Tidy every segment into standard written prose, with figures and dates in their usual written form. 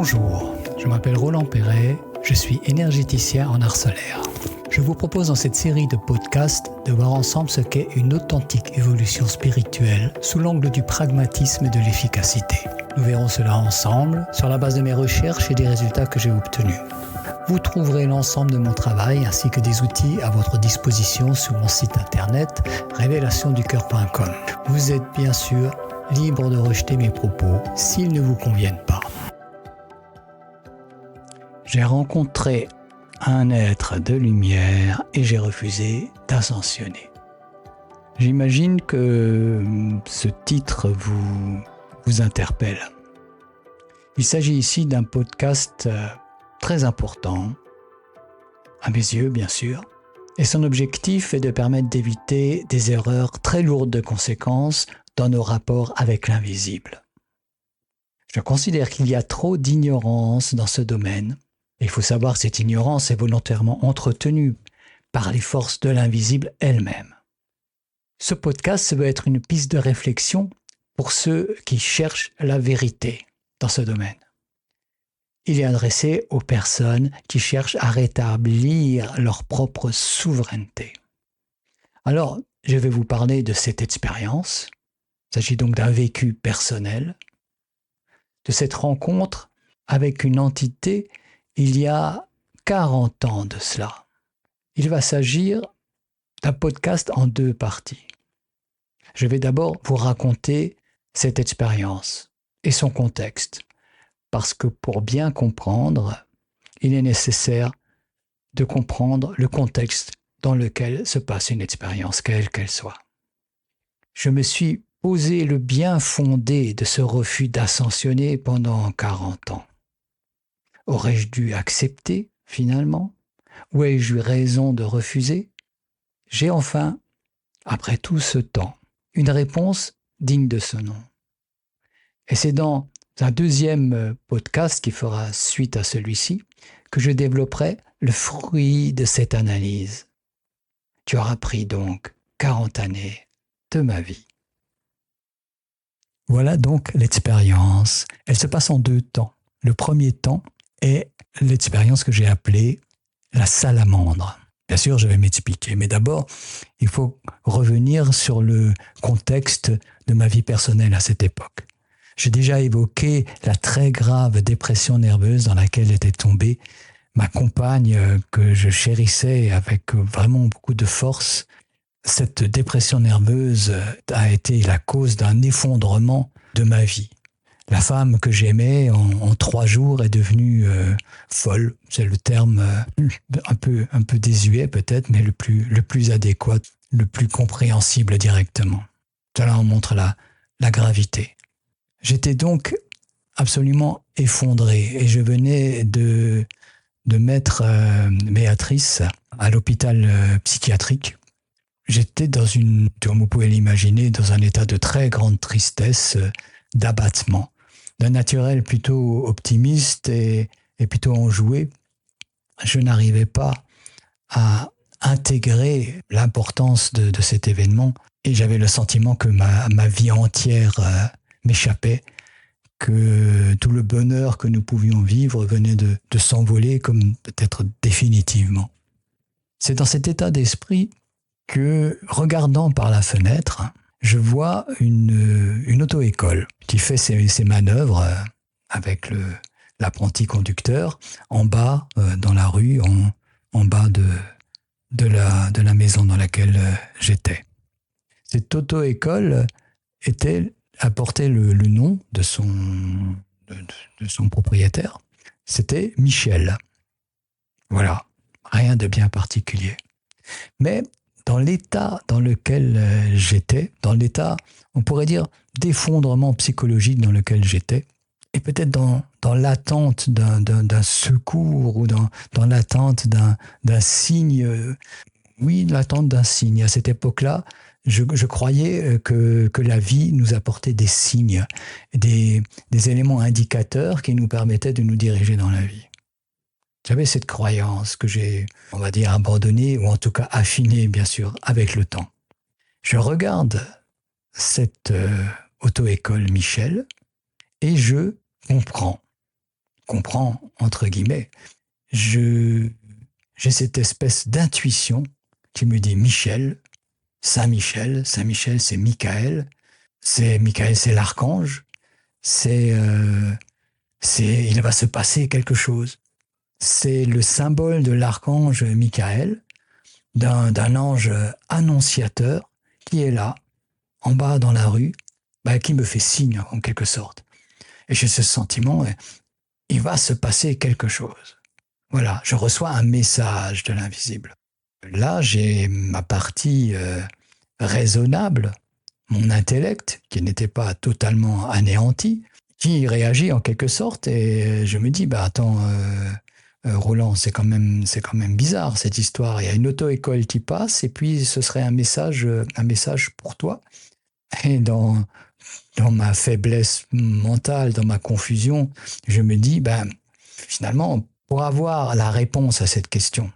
Bonjour, je m'appelle Roland Perret, je suis énergéticien en art solaire. Je vous propose dans cette série de podcasts de voir ensemble ce qu'est une authentique évolution spirituelle sous l'angle du pragmatisme et de l'efficacité. Nous verrons cela ensemble sur la base de mes recherches et des résultats que j'ai obtenus. Vous trouverez l'ensemble de mon travail ainsi que des outils à votre disposition sur mon site internet révélationducoeur.com. Vous êtes bien sûr libre de rejeter mes propos s'ils ne vous conviennent pas. J'ai rencontré un être de lumière et j'ai refusé d'ascensionner. J'imagine que ce titre vous interpelle. Il s'agit ici d'un podcast très important, à mes yeux bien sûr, et son objectif est de permettre d'éviter des erreurs très lourdes de conséquences dans nos rapports avec l'invisible. Je considère qu'il y a trop d'ignorance dans ce domaine. Il faut savoir que cette ignorance est volontairement entretenue par les forces de l'invisible elles-mêmes. Ce podcast veut être une piste de réflexion pour ceux qui cherchent la vérité dans ce domaine. Il est adressé aux personnes qui cherchent à rétablir leur propre souveraineté. Alors, je vais vous parler de cette expérience. Il s'agit donc d'un vécu personnel, de cette rencontre avec une entité il y a 40 ans de cela. Il va s'agir d'un podcast en 2 parties. Je vais d'abord vous raconter cette expérience et son contexte, parce que pour bien comprendre, il est nécessaire de comprendre le contexte dans lequel se passe une expérience, quelle qu'elle soit. Je me suis posé le bien fondé de ce refus d'ascensionner pendant 40 ans. Aurais-je dû accepter, finalement? Ou ai-je eu raison de refuser? J'ai enfin, après tout ce temps, une réponse digne de ce nom. Et c'est dans un 2e podcast qui fera suite à celui-ci que je développerai le fruit de cette analyse. Tu auras pris donc 40 années de ma vie. Voilà donc l'expérience. Elle se passe en 2 temps. Le premier temps est l'expérience que j'ai appelée la salamandre. Bien sûr, je vais m'expliquer, mais d'abord, il faut revenir sur le contexte de ma vie personnelle à cette époque. J'ai déjà évoqué la très grave dépression nerveuse dans laquelle était tombée ma compagne que je chérissais avec vraiment beaucoup de force. Cette dépression nerveuse a été la cause d'un effondrement de ma vie. La femme que j'aimais en 3 jours est devenue folle. C'est le terme un peu désuet peut-être, mais le plus adéquat, le plus compréhensible directement. Cela en montre la gravité. J'étais donc absolument effondré et je venais de mettre Béatrice à l'hôpital psychiatrique. J'étais comme vous pouvez l'imaginer, dans un état de très grande tristesse, d'abattement. D'un naturel plutôt optimiste et plutôt enjoué, je n'arrivais pas à intégrer l'importance de cet événement et j'avais le sentiment que ma vie entière m'échappait, que tout le bonheur que nous pouvions vivre venait de s'envoler comme peut-être définitivement. C'est dans cet état d'esprit que, regardant par la fenêtre, je vois une auto-école qui fait ses manœuvres avec l'apprenti conducteur en bas dans la rue, en bas de la maison dans laquelle j'étais. Cette auto-école apportait le nom de son propriétaire. C'était Michel. Voilà, rien de bien particulier. Mais dans l'état dans lequel j'étais, dans l'état, on pourrait dire, d'effondrement psychologique dans lequel j'étais, et peut-être dans l'attente d'un secours ou dans l'attente d'un signe, l'attente d'un signe. À cette époque-là, je croyais que la vie nous apportait des signes, des éléments indicateurs qui nous permettaient de nous diriger dans la vie. J'avais cette croyance que j'ai, on va dire, abandonnée, ou en tout cas affinée, bien sûr, avec le temps. Je regarde cette auto-école Michel et je comprends comprends, entre guillemets. J'ai cette espèce d'intuition qui me dit Michel, Saint-Michel, Saint-Michel c'est Michael, c'est l'archange, il va se passer quelque chose. C'est le symbole de l'archange Michael, d'un ange annonciateur qui est là, en bas dans la rue, qui me fait signe en quelque sorte. Et j'ai ce sentiment, il va se passer quelque chose. Voilà, je reçois un message de l'invisible. Là, j'ai ma partie raisonnable, mon intellect, qui n'était pas totalement anéanti, qui réagit en quelque sorte, et je me dis, attends, Roland, c'est quand même bizarre cette histoire. Il y a une auto-école qui passe, et puis ce serait un message pour toi. Et dans ma faiblesse mentale, dans ma confusion, je me dis, finalement, pour avoir la réponse à cette question,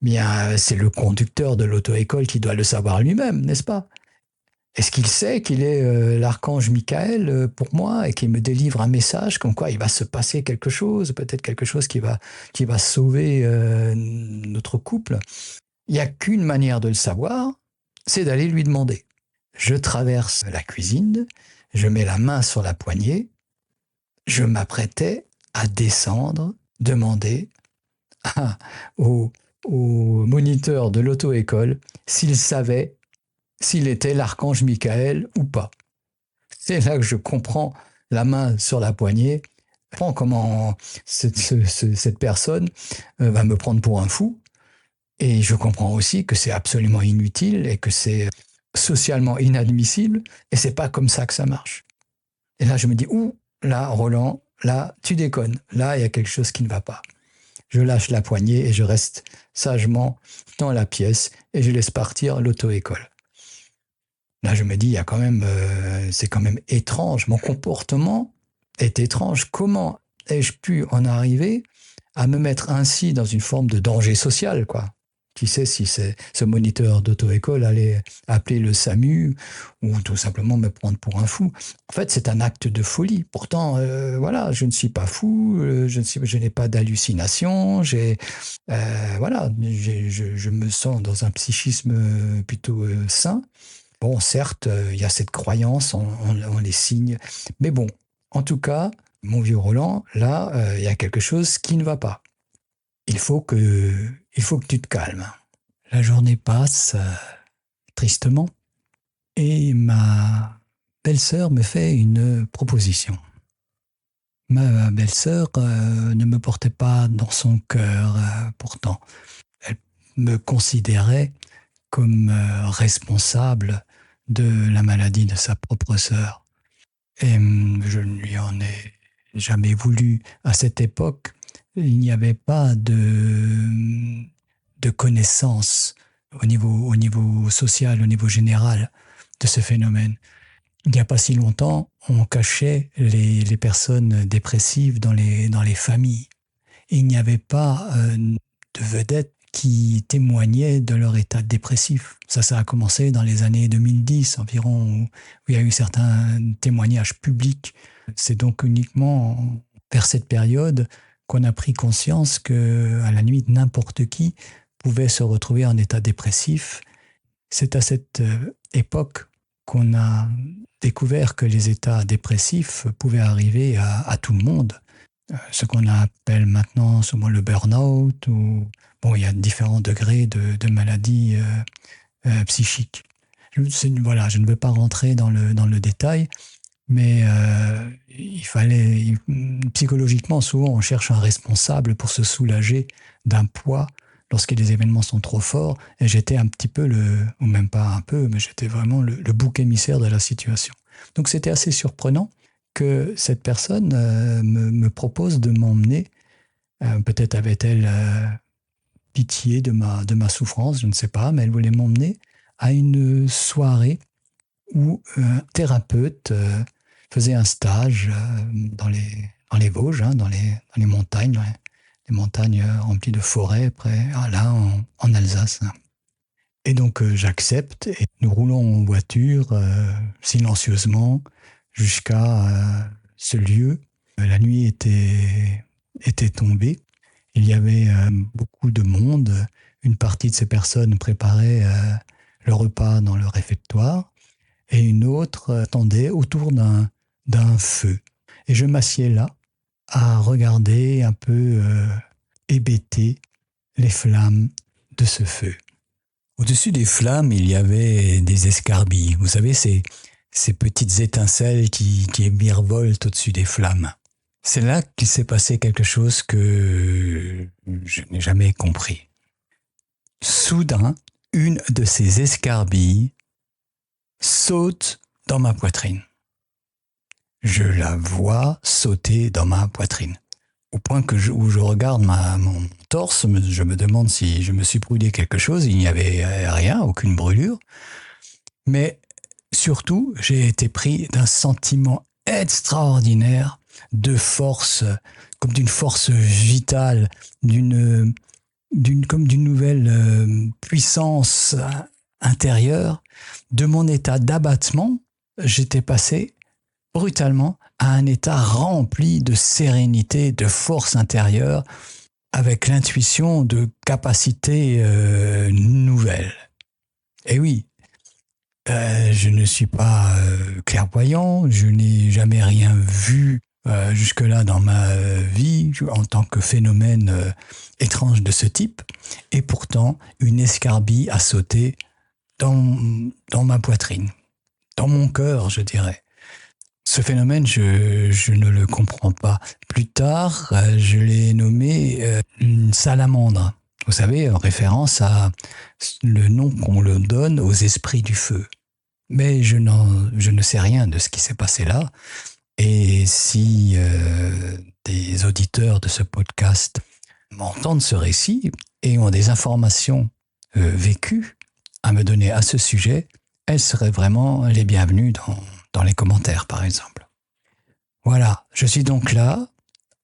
c'est le conducteur de l'auto-école qui doit le savoir lui-même, n'est-ce pas? Est-ce qu'il sait qu'il est l'archange Michael pour moi et qu'il me délivre un message comme quoi il va se passer quelque chose, peut-être quelque chose qui va sauver notre couple? Il n'y a qu'une manière de le savoir, c'est d'aller lui demander. Je traverse la cuisine, je mets la main sur la poignée, je m'apprêtais à descendre, demander au moniteur de l'auto-école s'il savait s'il était l'archange Michael ou pas. C'est là que je comprends la main sur la poignée, je comprends comment cette personne va me prendre pour un fou, et je comprends aussi que c'est absolument inutile et que c'est socialement inadmissible, et c'est pas comme ça que ça marche. Et là, je me dis, là, Roland, là, tu déconnes, là, il y a quelque chose qui ne va pas. Je lâche la poignée et je reste sagement dans la pièce et je laisse partir l'auto-école. Là, je me dis, c'est quand même étrange. Mon comportement est étrange. Comment ai-je pu en arriver à me mettre ainsi dans une forme de danger social, quoi? Qui sait si ce moniteur d'auto-école allait appeler le SAMU ou tout simplement me prendre pour un fou. En fait, c'est un acte de folie. Pourtant, je ne suis pas fou, je n'ai pas d'hallucination, je me sens dans un psychisme plutôt sain. Bon, certes, il y a cette croyance en les signes, mais bon, en tout cas, mon vieux Roland, là, il y a quelque chose qui ne va pas. Il faut que tu te calmes. La journée passe tristement et ma belle-sœur me fait une proposition. Ma belle-sœur ne me portait pas dans son cœur pourtant. Elle me considérait comme responsable de la maladie de sa propre sœur. Et je ne lui en ai jamais voulu. À cette époque, il n'y avait pas de connaissance au niveau social, au niveau général de ce phénomène. Il n'y a pas si longtemps, on cachait les personnes dépressives dans les familles. Et il n'y avait pas de vedettes qui témoignaient de leur état dépressif. Ça a commencé dans les années 2010 environ, où il y a eu certains témoignages publics. C'est donc uniquement vers cette période qu'on a pris conscience que, à la limite, n'importe qui pouvait se retrouver en état dépressif. C'est à cette époque qu'on a découvert que les états dépressifs pouvaient arriver à tout le monde. Ce qu'on appelle maintenant souvent le burn-out, il y a différents degrés de maladies psychiques. Je ne veux pas rentrer dans le détail, mais psychologiquement, souvent on cherche un responsable pour se soulager d'un poids lorsque les événements sont trop forts, et j'étais un petit peu ou même pas un peu, mais j'étais vraiment le bouc émissaire de la situation. Donc c'était assez surprenant que cette personne me propose de m'emmener. Peut-être avait-elle pitié de ma souffrance, je ne sais pas, mais elle voulait m'emmener à une soirée où un thérapeute faisait un stage dans les Vosges, dans les montagnes, les montagnes remplies de forêts, là en Alsace. Et donc j'accepte et nous roulons en voiture silencieusement jusqu'à ce lieu. La nuit était était tombé. Il y avait beaucoup de monde. Une partie de ces personnes préparait le repas dans le réfectoire et une autre attendait autour d'un feu. Et je m'assieds là à regarder un peu hébété les flammes de ce feu. Au-dessus des flammes, il y avait des escarbilles. Vous savez, ces petites étincelles qui virevoltent au-dessus des flammes. C'est là qu'il s'est passé quelque chose que je n'ai jamais compris. Soudain, une de ces escarbilles saute dans ma poitrine. Je la vois sauter dans ma poitrine. Au point où je regarde mon torse, je me demande si je me suis brûlé quelque chose. Il n'y avait rien, aucune brûlure. Mais surtout, j'ai été pris d'un sentiment extraordinaire de force, comme d'une force vitale, comme d'une nouvelle puissance intérieure. De mon état d'abattement, j'étais passé brutalement à un état rempli de sérénité, de force intérieure, avec l'intuition de capacités nouvelles. Et oui, je ne suis pas clairvoyant, je n'ai jamais rien vu jusque-là dans ma vie en tant que phénomène étrange de ce type, et pourtant une escarbille a sauté dans ma poitrine, dans mon cœur, je dirais. Ce phénomène, je ne le comprends pas. Plus tard, je l'ai nommé une salamandre. Vous savez, en référence à le nom qu'on le donne aux esprits du feu. Mais je ne sais rien de ce qui s'est passé là. Et si des auditeurs de ce podcast m'entendent ce récit et ont des informations vécues à me donner à ce sujet, elles seraient vraiment les bienvenues dans les commentaires, par exemple. Voilà, je suis donc là,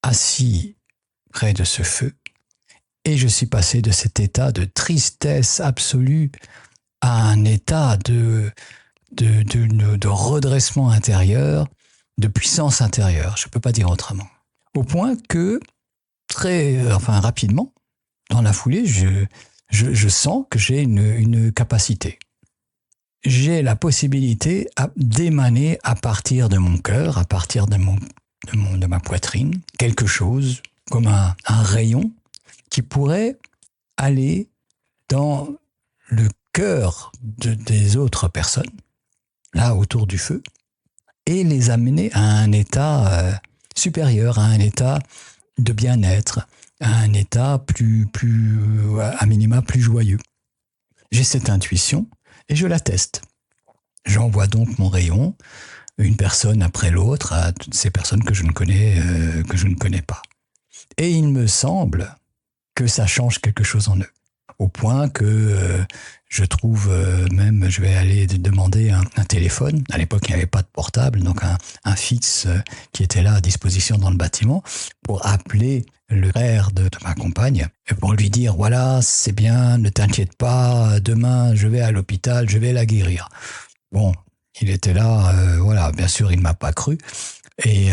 assis près de ce feu, et je suis passé de cet état de tristesse absolue à un état de redressement intérieur, de puissance intérieure, je ne peux pas dire autrement. Au point que, rapidement, dans la foulée, je sens que j'ai une capacité. J'ai la possibilité d'émaner à partir de mon cœur, à partir de ma poitrine, quelque chose comme un rayon qui pourrait aller dans le cœur des autres personnes, là autour du feu, et les amener à un état supérieur, à un état de bien-être, à un état à minima plus joyeux. J'ai cette intuition et je la teste. J'envoie donc mon rayon, une personne après l'autre, à toutes ces personnes que je ne connais pas. Et il me semble que ça change quelque chose en eux. Au point que je trouve je vais aller demander un téléphone. À l'époque, il n'y avait pas de portable, donc un fixe qui était là à disposition dans le bâtiment pour appeler le frère de ma compagne et pour lui dire « Voilà, c'est bien, ne t'inquiète pas, demain je vais à l'hôpital, je vais la guérir. » Bon, il était là, bien sûr, il ne m'a pas cru. Mais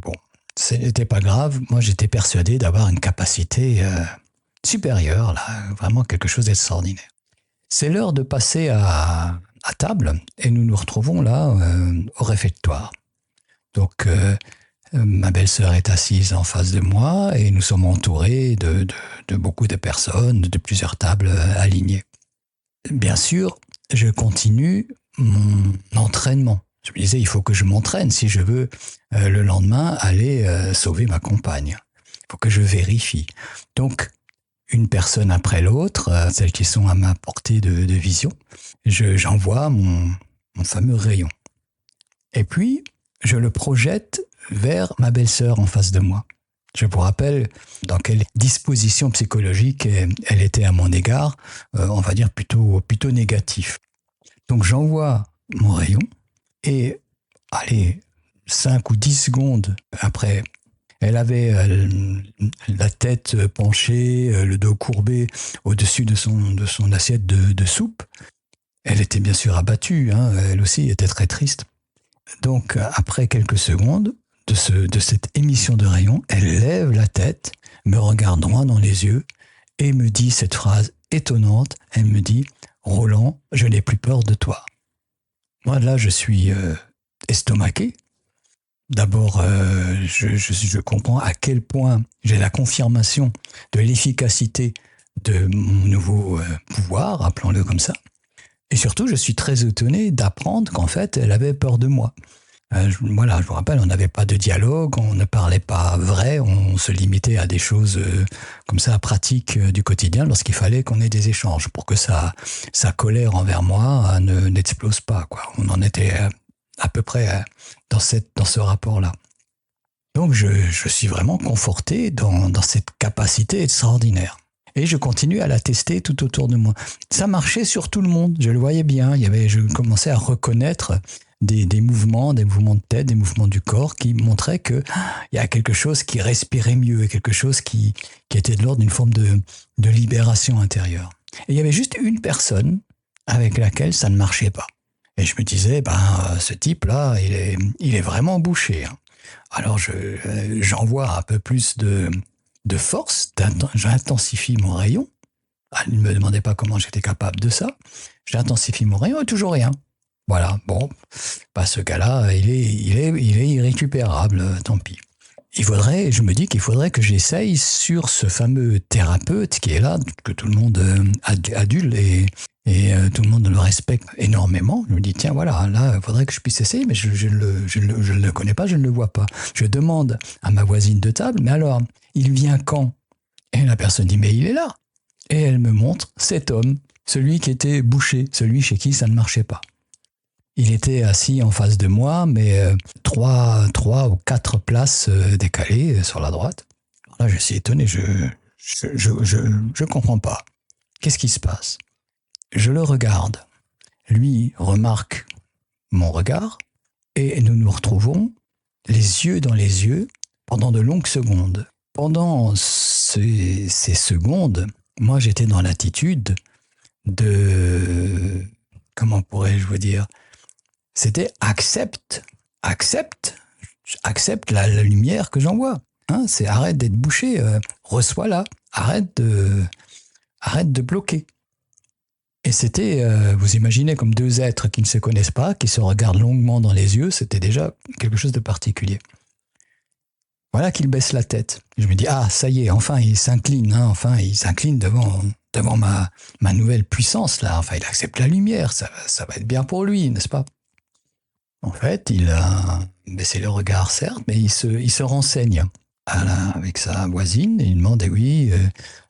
bon, ce n'était pas grave. Moi, j'étais persuadé d'avoir une capacité supérieure, là, vraiment quelque chose d'extraordinaire. C'est l'heure de passer à table et nous nous retrouvons là au réfectoire. Donc, ma belle-sœur est assise en face de moi et nous sommes entourés de beaucoup de personnes, de plusieurs tables alignées. Bien sûr, je continue mon entraînement. Je me disais, il faut que je m'entraîne si je veux le lendemain aller sauver ma compagne. Il faut que je vérifie. Donc, une personne après l'autre, celles qui sont à ma portée de vision, j'envoie mon fameux rayon. Et puis, je le projette vers ma belle-sœur en face de moi. Je vous rappelle dans quelle disposition psychologique elle était à mon égard, on va dire plutôt négatif. Donc j'envoie mon rayon et, 5 ou 10 secondes après, elle avait la tête penchée, le dos courbé au-dessus de son assiette de soupe. Elle était bien sûr abattue, elle aussi était très triste. Donc après quelques secondes, de cette émission de rayons, elle lève la tête, me regarde droit dans les yeux et me dit cette phrase étonnante. Elle me dit « Roland, je n'ai plus peur de toi ». Moi, là, je suis estomaqué. D'abord, je comprends à quel point j'ai la confirmation de l'efficacité de mon nouveau pouvoir, appelons-le comme ça. Et surtout, je suis très étonné d'apprendre qu'en fait, elle avait peur de moi. Voilà, je vous rappelle, on n'avait pas de dialogue, on ne parlait pas vrai, on se limitait à des choses comme ça, pratiques du quotidien, lorsqu'il fallait qu'on ait des échanges pour que sa colère envers moi n'explose pas, quoi. On en était à peu près dans ce rapport-là. Donc, je suis vraiment conforté dans cette capacité extraordinaire. Et je continue à la tester tout autour de moi. Ça marchait sur tout le monde, je le voyais bien. Je commençais à reconnaître des mouvements de tête, des mouvements du corps qui montraient qu'il y a quelque chose qui respirait mieux, quelque chose qui était de l'ordre d'une forme de libération intérieure. Et il y avait juste une personne avec laquelle ça ne marchait pas. Et je me disais, ce type-là, il est vraiment bouché. Alors j'envoie un peu plus de force, j'intensifie mon rayon. Elle ne me demandait pas comment j'étais capable de ça. J'intensifie mon rayon et toujours rien. Voilà, bon, ce gars-là, il est irrécupérable, tant pis. Je me dis qu'il faudrait que j'essaye sur ce fameux thérapeute qui est là, que tout le monde adule et tout le monde le respecte énormément. Je me dis, tiens, voilà, là, il faudrait que je puisse essayer, mais je ne le connais pas, je ne le vois pas. Je demande à ma voisine de table, mais alors, il vient quand? Et la personne dit, mais il est là. Et elle me montre cet homme, celui qui était bouché, celui chez qui ça ne marchait pas. Il était assis en face de moi, mais 3 ou 4 places décalées sur la droite. Alors là, je suis étonné, je comprends pas. Qu'est-ce qui se passe? Je le regarde. Lui remarque mon regard et nous nous retrouvons les yeux dans les yeux pendant de longues secondes. Pendant ces secondes, moi j'étais dans l'attitude de... Comment pourrais-je vous dire? C'était accepte la lumière que j'envoie. C'est arrête d'être bouché, reçois-la, arrête de bloquer. Et c'était, vous imaginez comme 2 êtres qui ne se connaissent pas, qui se regardent longuement dans les yeux, c'était déjà quelque chose de particulier. Voilà qu'il baisse la tête. Je me dis, ça y est, enfin il s'incline, il s'incline devant ma nouvelle puissance, là. Enfin, il accepte la lumière, ça va être bien pour lui, n'est-ce pas? En fait, il a baissé le regard, certes, mais il se renseigne avec sa voisine et il demande, oui,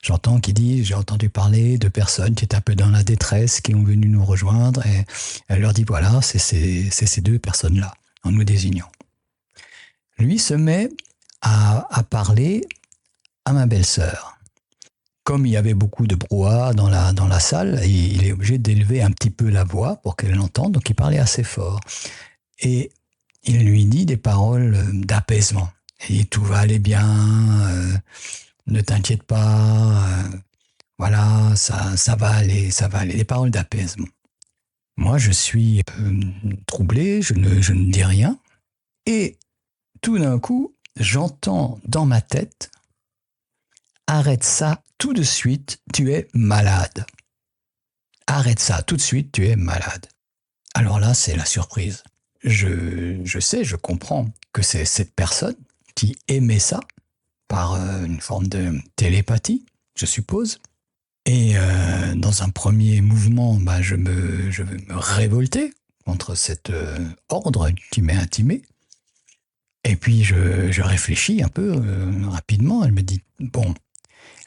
j'entends qu'il dit, j'ai entendu parler de personnes qui étaient un peu dans la détresse, qui ont venu nous rejoindre, et elle leur dit, voilà, c'est ces 2 personnes-là, en nous désignant. Lui se met à parler à ma belle-sœur. Comme il y avait beaucoup de brouhaha dans la salle, il est obligé d'élever un petit peu la voix pour qu'elle l'entende, donc il parlait assez fort. Et il lui dit des paroles d'apaisement. Et tout va aller bien, ne t'inquiète pas, voilà, ça va aller, des paroles d'apaisement. Moi, je suis troublé, je ne dis rien, et tout d'un coup, j'entends dans ma tête, arrête ça tout de suite, tu es malade. Arrête ça tout de suite, tu es malade. Alors là, c'est la surprise. Je comprends que c'est cette personne qui émet ça par une forme de télépathie, je suppose. Et dans un premier mouvement, je veux me révolter contre cet ordre qui m'est intimé. Et puis je réfléchis un peu rapidement. Elle me dit, bon,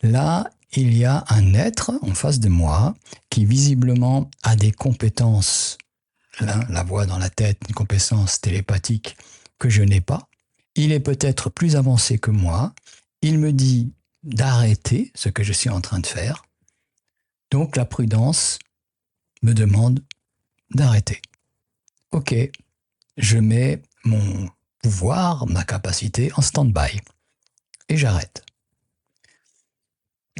là, il y a un être en face de moi qui visiblement a des compétences, la voix dans la tête, une compétence télépathique que je n'ai pas. Il est peut-être plus avancé que moi. Il me dit d'arrêter ce que je suis en train de faire. Donc la prudence me demande d'arrêter. Ok, je mets mon pouvoir, ma capacité en stand-by. Et j'arrête.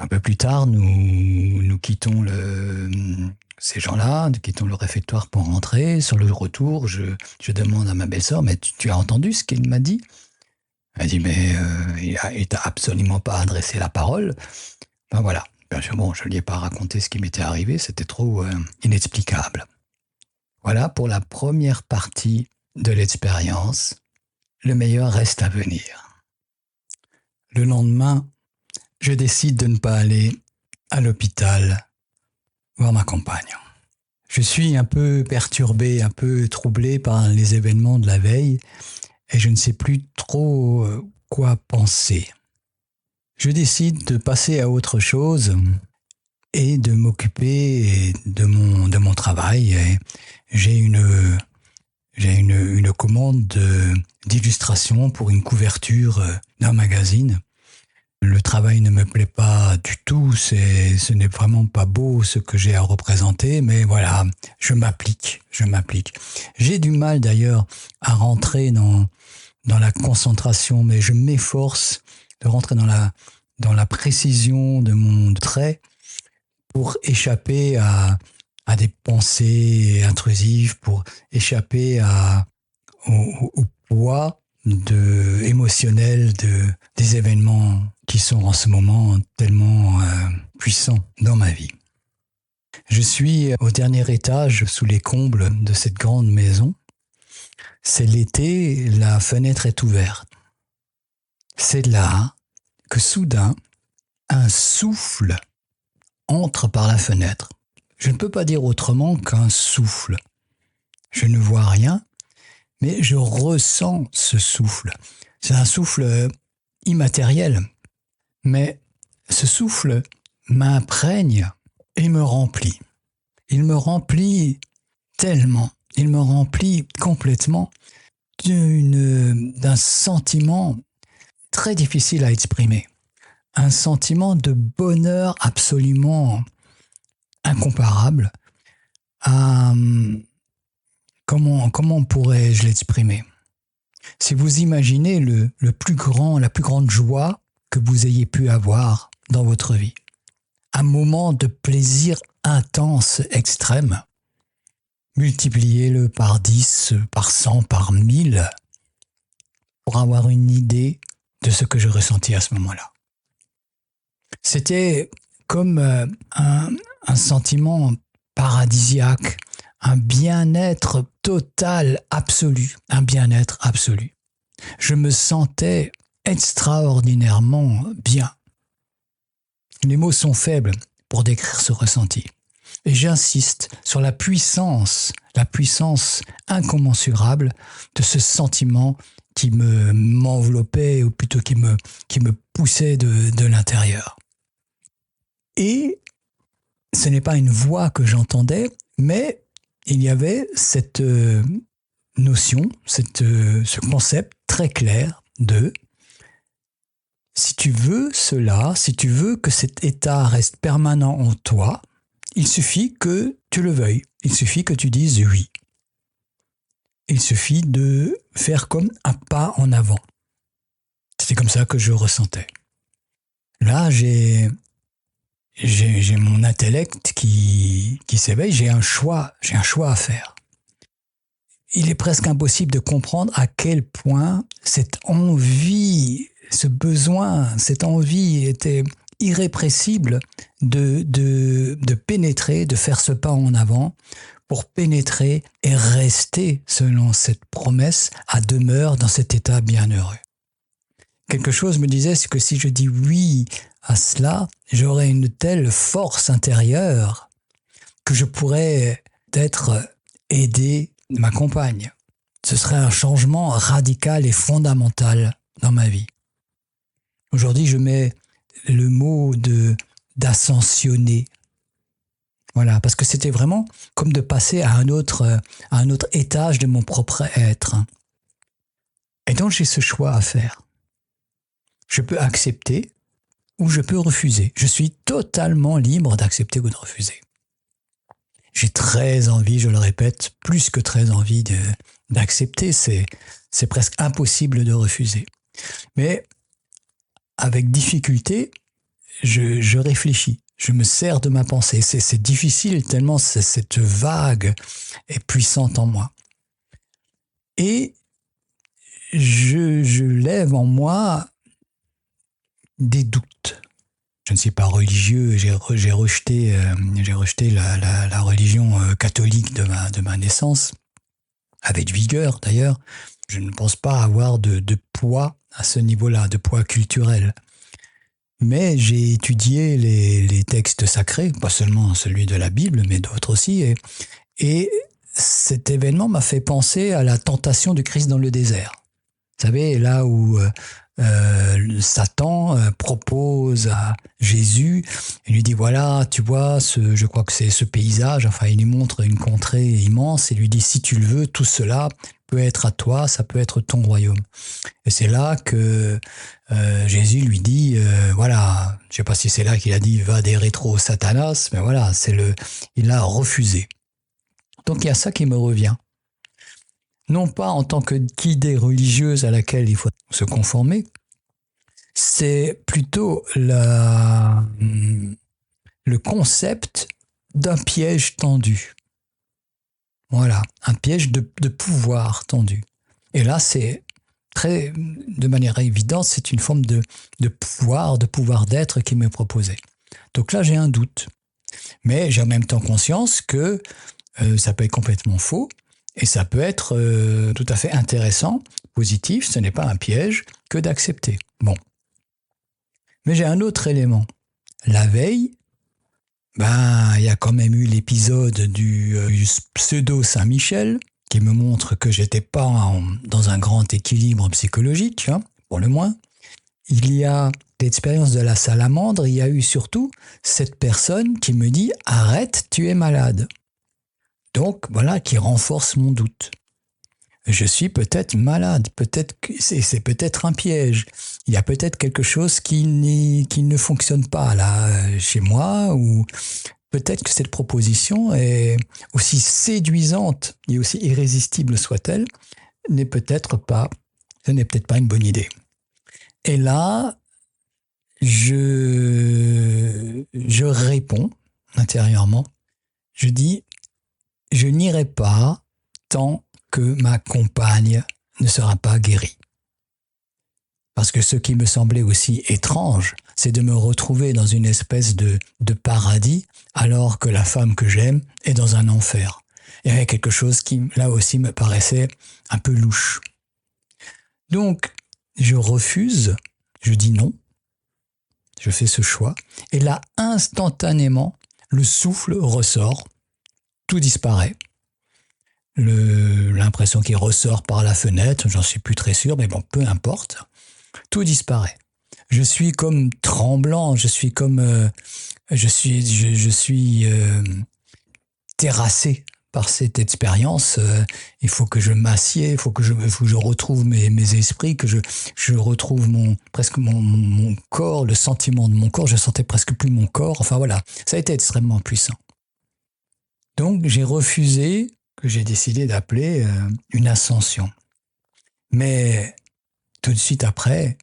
Un peu plus tard, nous quittons ces gens-là, nous quittons le réfectoire pour rentrer. Sur le retour, je demande à ma belle-sœur, mais tu as entendu ce qu'il m'a dit? Elle dit, mais il t'a absolument pas adressé la parole. Ben voilà. Bien sûr, bon, je ne lui ai pas raconté ce qui m'était arrivé, c'était trop inexplicable. Voilà pour la première partie de l'expérience. Le meilleur reste à venir. Le lendemain, je décide de ne pas aller à l'hôpital voir ma compagne. Je suis un peu perturbé, un peu troublé par les événements de la veille et je ne sais plus trop quoi penser. Je décide de passer à autre chose et de m'occuper de mon travail. Et j'ai une commande d'illustration pour une couverture d'un magazine. Le travail ne me plaît pas du tout, ce n'est vraiment pas beau ce que j'ai à représenter, mais voilà, je m'applique. J'ai du mal d'ailleurs à rentrer dans la concentration, mais je m'efforce de rentrer dans la précision de mon trait pour échapper à des pensées intrusives, pour échapper au poids émotionnel des événements qui sont en ce moment tellement puissants dans ma vie. Je suis au dernier étage sous les combles de cette grande maison. C'est l'été, la fenêtre est ouverte. C'est là que soudain, un souffle entre par la fenêtre. Je ne peux pas dire autrement qu'un souffle. Je ne vois rien, mais je ressens ce souffle. C'est un souffle immatériel, mais ce souffle m'imprègne et me remplit. Il me remplit tellement, il me remplit complètement d'un sentiment très difficile à exprimer. Un sentiment de bonheur absolument incomparable. Comment pourrais-je l'exprimer? Si vous imaginez la plus grande joie que vous ayez pu avoir dans votre vie, un moment de plaisir intense, extrême, multipliez-le par 10, par 100, par 1000 pour avoir une idée de ce que je ressentis à ce moment-là. C'était comme un sentiment paradisiaque, un bien-être total, absolu, un bien-être absolu. Je me sentais extraordinairement bien. Les mots sont faibles pour décrire ce ressenti. Et j'insiste sur la puissance incommensurable de ce sentiment qui m'enveloppait, ou plutôt qui me poussait de l'intérieur. Et ce n'est pas une voix que j'entendais, mais il y avait cette notion, ce concept très clair de si tu veux cela, si tu veux que cet état reste permanent en toi, il suffit que tu le veuilles, il suffit que tu dises oui. Il suffit de faire comme un pas en avant. C'était comme ça que je ressentais. Là, j'ai mon intellect qui s'éveille, j'ai un choix à faire. Il est presque impossible de comprendre à quel point cette envie, ce besoin, cette envie était irrépressible de pénétrer, de faire ce pas en avant pour pénétrer et rester selon cette promesse à demeure dans cet état bienheureux. Quelque chose me disait que si je dis oui à cela, j'aurais une telle force intérieure que je pourrais peut-être aider ma compagne. Ce serait un changement radical et fondamental dans ma vie. Aujourd'hui, je mets le mot d'ascensionner. Voilà, parce que c'était vraiment comme de passer à un autre étage de mon propre être. Et donc, j'ai ce choix à faire. Je peux accepter ou je peux refuser. Je suis totalement libre d'accepter ou de refuser. J'ai très envie, je le répète, plus que très envie d'accepter. C'est presque impossible de refuser. Mais avec difficulté, je réfléchis. Je me sers de ma pensée. C'est difficile tellement cette vague est puissante en moi. Et je lève en moi des doutes. Je ne suis pas religieux, j'ai rejeté la religion catholique de ma naissance, avec vigueur d'ailleurs. Je ne pense pas avoir de poids à ce niveau-là, de poids culturel. Mais j'ai étudié les textes sacrés, pas seulement celui de la Bible, mais d'autres aussi. Et cet événement m'a fait penser à la tentation du Christ dans le désert. Vous savez, là où Satan propose à Jésus, il lui dit voilà, tu vois, je crois que c'est ce paysage, enfin il lui montre une contrée immense et lui dit si tu le veux, tout cela peut être à toi, ça peut être ton royaume. Et c'est là que Jésus lui dit voilà, je sais pas si c'est là qu'il a dit va des rétro Satanas, mais voilà, il a refusé. Donc il y a ça qui me revient. Non pas en tant qu'idée religieuse à laquelle il faut se conformer, c'est plutôt le concept d'un piège tendu. Voilà, un piège de pouvoir tendu. Et là, c'est de manière évidente, c'est une forme de pouvoir d'être qui m'est proposé. Donc là, j'ai un doute. Mais j'ai en même temps conscience que ça peut être complètement faux. Et ça peut être tout à fait intéressant, positif, ce n'est pas un piège que d'accepter. Bon. Mais j'ai un autre élément. La veille, il y a quand même eu l'épisode du pseudo Saint-Michel qui me montre que j'étais pas dans un grand équilibre psychologique, pour le moins. Il y a l'expérience de la salamandre, il y a eu surtout cette personne qui me dit « Arrête, tu es malade ». Donc, voilà, qui renforce mon doute. Je suis peut-être malade, peut-être que c'est peut-être un piège. Il y a peut-être quelque chose qui ne fonctionne pas là chez moi, ou peut-être que cette proposition est aussi séduisante et aussi irrésistible soit-elle, ce n'est peut-être pas une bonne idée. Et là, je réponds intérieurement, je dis je n'irai pas tant que ma compagne ne sera pas guérie. Parce que ce qui me semblait aussi étrange, c'est de me retrouver dans une espèce de paradis alors que la femme que j'aime est dans un enfer. Il y avait quelque chose qui, là aussi, me paraissait un peu louche. Donc, je refuse, je dis non, je fais ce choix, et là, instantanément, le souffle ressort. Tout disparaît. L'impression qui ressort par la fenêtre, j'en suis plus très sûr, mais bon, peu importe. Tout disparaît. Je suis comme tremblant, je suis terrassé par cette expérience. Il faut que je m'assieds, il faut que je retrouve mes esprits, que je retrouve presque mon corps, le sentiment de mon corps. Je sentais presque plus mon corps. Enfin voilà, ça a été extrêmement puissant. Donc j'ai refusé, que j'ai décidé d'appeler une ascension. Mais tout de suite après,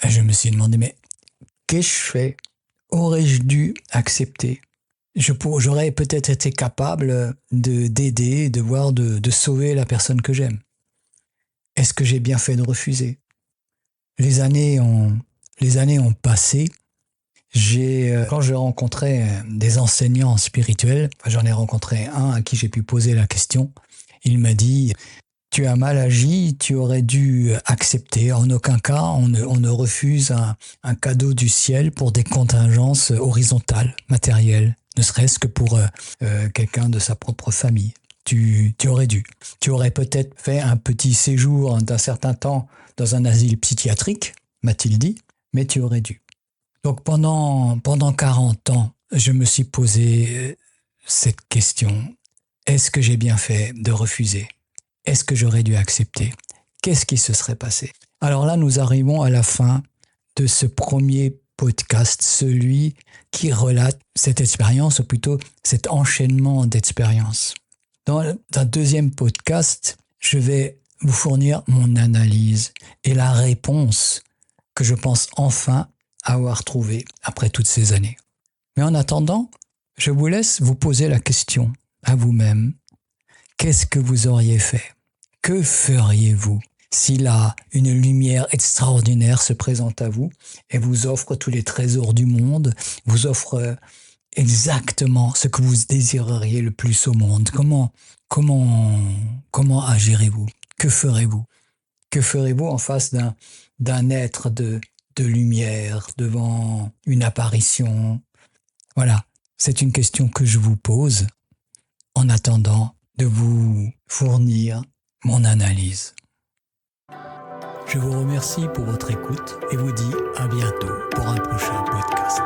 je me suis demandé, mais qu'est-ce que je fais ? Aurais-je dû accepter ? J'aurais peut-être été capable d'aider, de sauver la personne que j'aime. Est-ce que j'ai bien fait de refuser ? Les années ont passé. Quand je rencontrais des enseignants spirituels, j'en ai rencontré un à qui j'ai pu poser la question, il m'a dit « Tu as mal agi, tu aurais dû accepter. En aucun cas, on ne refuse un cadeau du ciel pour des contingences horizontales, matérielles, ne serait-ce que pour quelqu'un de sa propre famille. Tu aurais dû. Tu aurais peut-être fait un petit séjour d'un certain temps dans un asile psychiatrique, m'a-t-il dit, mais tu aurais dû. » Donc pendant 40 ans, je me suis posé cette question. Est-ce que j'ai bien fait de refuser ? Est-ce que j'aurais dû accepter ? Qu'est-ce qui se serait passé ? Alors là, nous arrivons à la fin de ce premier podcast, celui qui relate cette expérience, ou plutôt cet enchaînement d'expériences. Dans un deuxième podcast, je vais vous fournir mon analyse et la réponse que je pense enfin avoir trouvé après toutes ces années. Mais en attendant, je vous laisse vous poser la question à vous-même. Qu'est-ce que vous auriez fait ? Que feriez-vous Si là, une lumière extraordinaire se présente à vous et vous offre tous les trésors du monde, vous offre exactement ce que vous désireriez le plus au monde, comment agirez-vous? Que ferez-vous? Que ferez-vous en face d'un être de lumière devant une apparition? Voilà, c'est une question que je vous pose en attendant de vous fournir mon analyse. Je vous remercie pour votre écoute et vous dis à bientôt pour un prochain podcast.